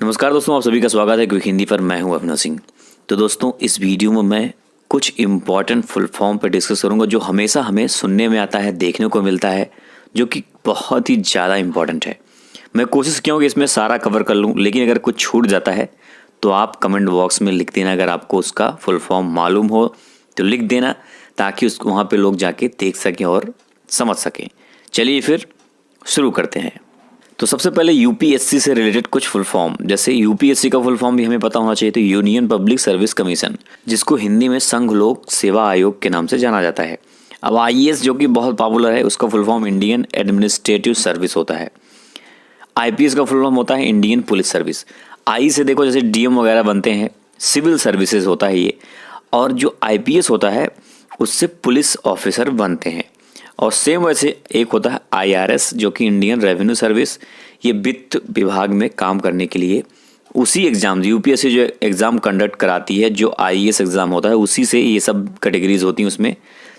नमस्कार दोस्तों, आप सभी का स्वागत है क्विक हिंदी पर। मैं हूं अभिनव सिंह। तो दोस्तों, इस वीडियो में मैं कुछ इम्पॉर्टेंट फुल फॉर्म पर डिस्कस करूंगा जो हमेशा हमें सुनने में आता है, देखने को मिलता है, जो कि बहुत ही ज़्यादा इम्पॉर्टेंट है। मैं कोशिश किया हूँ कि इसमें सारा कवर कर लूँ, लेकिन अगर कुछ छूट जाता है तो आप कमेंट बॉक्स में लिख देना। अगर आपको उसका फुल फॉर्म मालूम हो तो लिख देना, ताकि उस वहाँ पर लोग जाके देख सकें और समझ सकें। चलिए फिर शुरू करते हैं। तो सबसे पहले यूपीएससी से रिलेटेड कुछ फुल फॉर्म, जैसे यूपीएससी का फुल फॉर्म भी हमें पता होना चाहिए। तो यूनियन पब्लिक सर्विस कमीशन, जिसको हिंदी में संघ लोक सेवा आयोग के नाम से जाना जाता है। अब आईएएस जो कि बहुत पॉपुलर है, उसका full form Indian administrative service होता है। आईपीएस का फुल फॉर्म होता है इंडियन पुलिस सर्विस। आई से देखो जैसे डीएम वगैरह बनते हैं, सिविल सर्विसेज होता है ये। और जो आईपीएस होता है उससे पुलिस ऑफिसर बनते हैं। और सेम वैसे एक होता है आईआरएस, जो कि इंडियन रेवेन्यू सर्विस। ये वित्त विभाग में काम करने के लिए उसी एग्ज़ाम, यूपीएससी जो एग्ज़ाम कंडक्ट कराती है, जो आईएएस एग्ज़ाम होता है, उसी से ये सब कैटेगरीज होती हैं, उसमें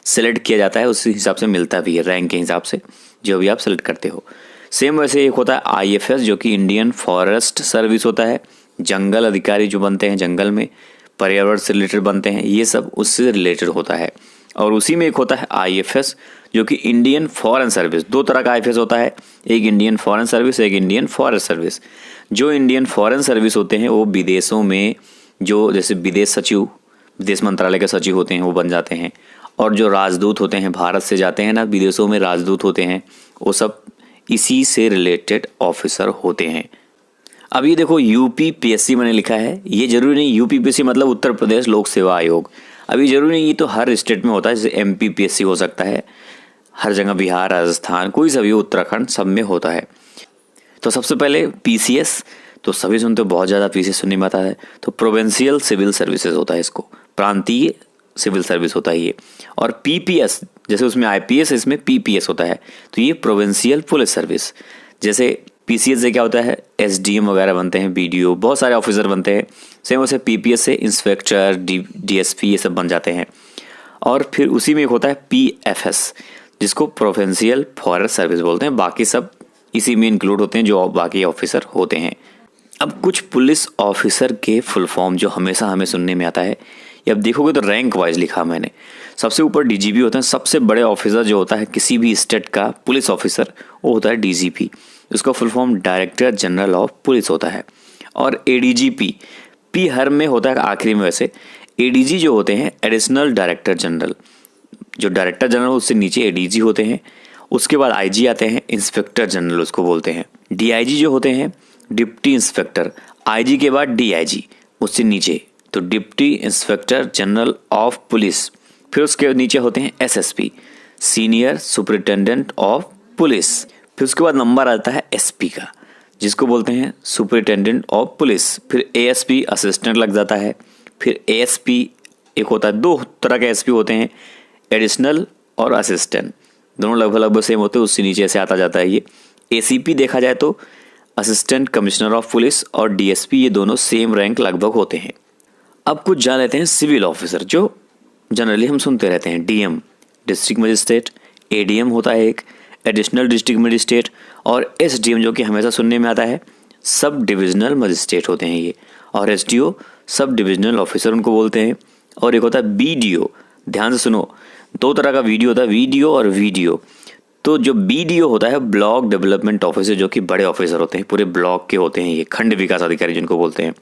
सेलेक्ट किया जाता है। उसी हिसाब से मिलता भी है, रैंक के हिसाब से जो भी आप सेलेक्ट करते हो। सेम वैसे एक होता है आईएफएस, जो कि इंडियन फॉरेस्ट सर्विस होता है। जंगल अधिकारी जो बनते हैं, जंगल में पर्यावरण से रिलेटेड बनते हैं, ये सब उससे रिलेटेड होता है। और उसी में एक होता है आईएफएस, जो कि इंडियन फॉरेन सर्विस। दो तरह का आईएफएस होता है, एक इंडियन फॉरेन सर्विस, एक इंडियन फॉरेस्ट सर्विस। जो इंडियन फॉरेन सर्विस होते हैं वो विदेशों में, जो जैसे विदेश सचिव, विदेश मंत्रालय के सचिव होते हैं, वो बन जाते हैं। और जो राजदूत होते हैं, भारत से जाते हैं ना विदेशों में राजदूत होते हैं, वो सब इसी से रिलेटेड ऑफिसर होते हैं। अब ये देखो यूपीपीएससी मैंने लिखा है, ये जरूरी नहीं यूपीपीएससी मतलब उत्तर प्रदेश लोक सेवा आयोग। अभी जरूरी नहीं, ये तो हर स्टेट में होता है। जैसे एमपीपीएससी हो सकता है, हर जगह बिहार, राजस्थान, कोई सा भी, उत्तराखंड, सब में होता है। तो सबसे पहले पीसीएस, तो सभी सुनते हो, बहुत ज़्यादा पीसीएस सुनने में आता है। तो प्रोविंशियल सिविल सर्विसेज होता है, इसको प्रांतीय सिविल सर्विस होता है ये। और पीपीएस, जैसे उसमें आईपीएस, इसमें पीपीएस होता है, तो ये प्रोविंशियल पुलिस सर्विस। जैसे पीसीएस से क्या होता है, एसडीएम वगैरह बनते हैं, बीडीओ, बहुत सारे ऑफिसर बनते हैं। सेम वैसे पीपीएस से इंस्पेक्टर, डीएसपी, ये सब बन जाते हैं। और फिर उसी में एक होता है पीएफएस, जिसको प्रोविंशियल फॉरेस्ट सर्विस बोलते हैं। बाकी सब इसी में इंक्लूड होते हैं, जो बाकी ऑफिसर होते हैं। अब कुछ पुलिस ऑफिसर के फुल फॉर्म जो हमेशा हमें सुनने में आता है, ये अब देखोगे तो रैंक वाइज लिखा मैंने। सबसे ऊपर डीजीपी होता है, सबसे बड़े ऑफिसर जो होता है किसी भी स्टेट का पुलिस ऑफिसर, वो होता है डीजीपी। उसका full form director general of police होता है। और एडीजीपी, पी हर में होता है आखिरी में। वैसे एडीजी जो होते हैं, एडिशनल डायरेक्टर जनरल, जो डायरेक्टर जनरल उससे नीचे एडीजी होते हैं। उसके बाद आईजी आते हैं, इंस्पेक्टर जनरल उसको बोलते हैं। डीआईजी जो होते हैं, डिप्टी इंस्पेक्टर। आईजी के बाद डीआईजी, उससे नीचे तो deputy inspector general of police. फिर उसके नीचे होते हैं SSP, senior superintendent of police. फिर उसके बाद नंबर आता है एसपी का, जिसको बोलते हैं सुपरिटेंडेंट ऑफ पुलिस। फिर एएसपी असिस्टेंट लग जाता है। फिर एएसपी एक होता है, दो तरह के एसपी होते हैं, एडिशनल और असिस्टेंट, दोनों लगभग सेम होते हैं। उससे नीचे से आता जाता है ये एसीपी। देखा जाए तो असिस्टेंट कमिश्नर ऑफ पुलिस और डीएसपी, ये दोनों सेम रैंक लगभग होते हैं। अब कुछ जान लेते हैं सिविल ऑफिसर, जो जनरली हम सुनते रहते हैं। डीएम डिस्ट्रिक्ट मजिस्ट्रेट, एडीएम होता है एक, एडिशनल डिस्ट्रिक्ट मजिस्ट्रेट। और एसडीएम जो कि हमेशा सुनने में आता है, सब डिविजनल मजिस्ट्रेट होते हैं ये। और एसडीओ सब डिविजनल ऑफिसर उनको बोलते हैं। और एक होता है बीडीओ, ध्यान से सुनो, दो तरह का वीडियो होता है, वीडियो और वीडियो। तो जो बीडीओ होता है ब्लॉक डेवलपमेंट ऑफिसर, जो कि बड़े ऑफिसर होते हैं, पूरे ब्लॉक के होते हैं ये, खंड विकास अधिकारी जिनको बोलते हैं।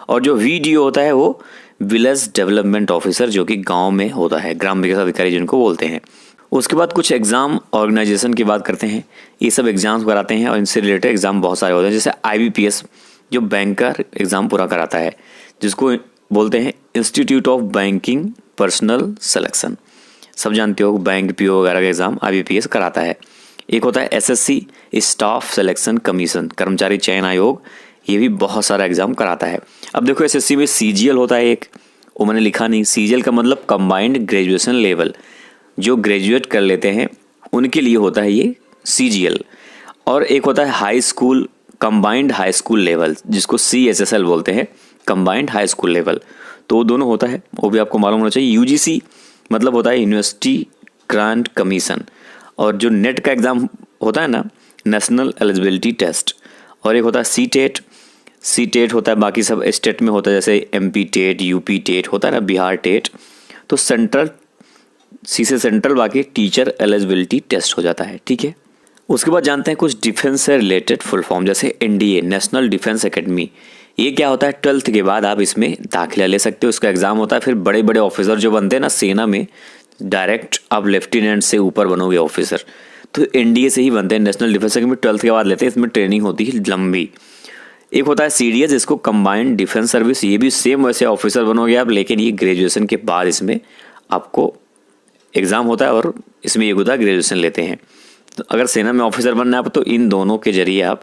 और जो वीडीओ होता है वो विलेज डेवलपमेंट ऑफिसर, जो कि गांव में होता है, ग्राम विकास अधिकारी जिनको बोलते हैं। उसके बाद कुछ एग्जाम ऑर्गेनाइजेशन की बात करते हैं। ये सब एग्जाम्स कराते हैं और इनसे रिलेटेड एग्जाम बहुत सारे होते हैं। जैसे आईबीपीएस, जो बैंक का एग्जाम पूरा कराता है, जिसको बोलते हैं institute of banking personal selection. सब जानते हो, बैंक पीओ वगैरह का एग्जाम आईबीपीएस कराता है। एक होता है एसएससी, स्टाफ सिलेक्शन कमीशन, कर्मचारी चयन आयोग, ये भी बहुत सारा एग्जाम कराता है। अब देखो एसएससी में सीजीएल होता है एक, वो मैंने लिखा नहीं। सीजीएल का मतलब कंबाइंड ग्रेजुएशन लेवल, जो ग्रेजुएट कर लेते हैं उनके लिए होता है ये सीजीएल। और एक होता है high school, combined high school level, जिसको सीएचएसएल बोलते हैं, कंबाइंड हाई स्कूल लेवल। तो वो दोनों होता है, वो भी आपको मालूम होना चाहिए। यूजीसी मतलब होता है यूनिवर्सिटी ग्रांट कमीशन। और जो नेट का एग्ज़ाम होता है ना, नेशनल एलिजिबिलिटी टेस्ट। और एक होता है सीटेट, सी टेट होता है, बाकी सब स्टेट में होता है, जैसे MP टेट, UP टेट होता है ना, बिहार टेट। तो सेंट्रल, सी से सेंट्रल, बाकी टीचर एलिजिबिलिटी टेस्ट हो जाता है, ठीक है। उसके बाद जानते हैं कुछ डिफेंस से रिलेटेड फुल फॉर्म, जैसे NDA, नेशनल डिफेंस एकेडमी। ये क्या होता है, 12th के बाद आप इसमें दाखिला ले सकते हो, इसका एग्जाम होता है। फिर बड़े बड़े ऑफिसर जो बनते हैं ना सेना में, डायरेक्ट आप लेफ्टिनेंट से ऊपर बनोगे ऑफिसर, तो NDA से ही बनते हैं, नेशनल डिफेंस एकेडमी। 12th के बाद लेते हैं, इसमें ट्रेनिंग होती है लंबी। एक होता है CDS, जिसको कंबाइंड डिफेंस सर्विस, ये भी सेम वैसे ऑफिसर बनोगे आप, लेकिन ये ग्रेजुएशन के बाद इसमें आपको एग्ज़ाम होता है और इसमें एक होता है ग्रेजुएशन लेते हैं। तो अगर सेना में ऑफिसर बनना है आप, तो इन दोनों के जरिए आप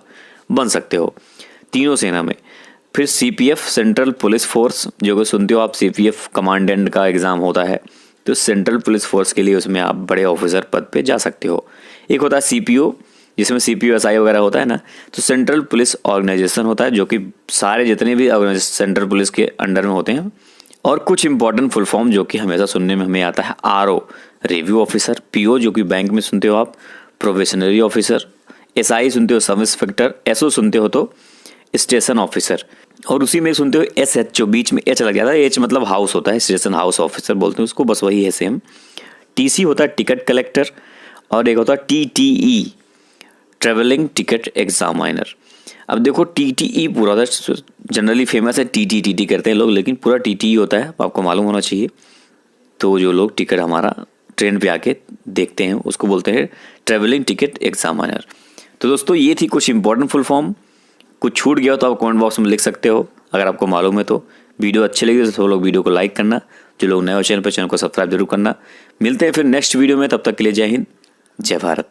बन सकते हो, तीनों सेना में। फिर CPF, सेंट्रल पुलिस फोर्स, जो कि सुनते हो आप, CPF कमांडेंट का एग्ज़ाम होता है, तो सेंट्रल पुलिस फोर्स के लिए उसमें आप बड़े ऑफिसर पद पे जा सकते हो। एक होता है CPO, जिसमें CPO-SI वगैरह होता है ना, तो सेंट्रल पुलिस ऑर्गेनाइजेशन होता है, जो कि सारे जितने भी ऑर्गेनाइजेशन सेंट्रल पुलिस के अंडर में होते हैं। और कुछ इंपॉर्टेंट फुल फॉर्म जो कि हमेशा सुनने में हमें आता है, RO, रिव्यू ऑफिसर, PO जो कि बैंक में सुनते हो आप, प्रोबेशनरी ऑफिसर, SI सुनते हो सब इंस्पेक्टर, SO सुनते हो तो स्टेशन ऑफिसर, और उसी में सुनते हो SH, जो बीच में H लग जाता है, H मतलब हाउस होता है, स्टेशन हाउस ऑफिसर बोलते हैं उसको, बस वही है सेम। TC होता है टिकट कलेक्टर, और एक होता है TTE, ट्रेवलिंग टिकट एग्जामिनर। अब देखो TTE पूरा होता है, जनरली फेमस है TT करते हैं लोग, लेकिन पूरा TTE होता है, आपको मालूम होना चाहिए। तो जो लोग टिकट हमारा ट्रेन पे आके देखते हैं उसको बोलते हैं ट्रेवलिंग टिकट एग्जामिनर। तो दोस्तों ये थी कुछ इंपॉर्टेंट फुल फॉर्म। कुछ छूट गया तो आप कमेंट बॉक्स में लिख सकते हो, अगर आपको मालूम है तो। वीडियो अच्छी लगी तो सब लोग वीडियो को लाइक करना, जो लोग नए हो चैनल पर, चैनल को सब्सक्राइब जरूर करना। मिलते हैं फिर नेक्स्ट वीडियो में, तब तक के लिए जय हिंद, जय भारत।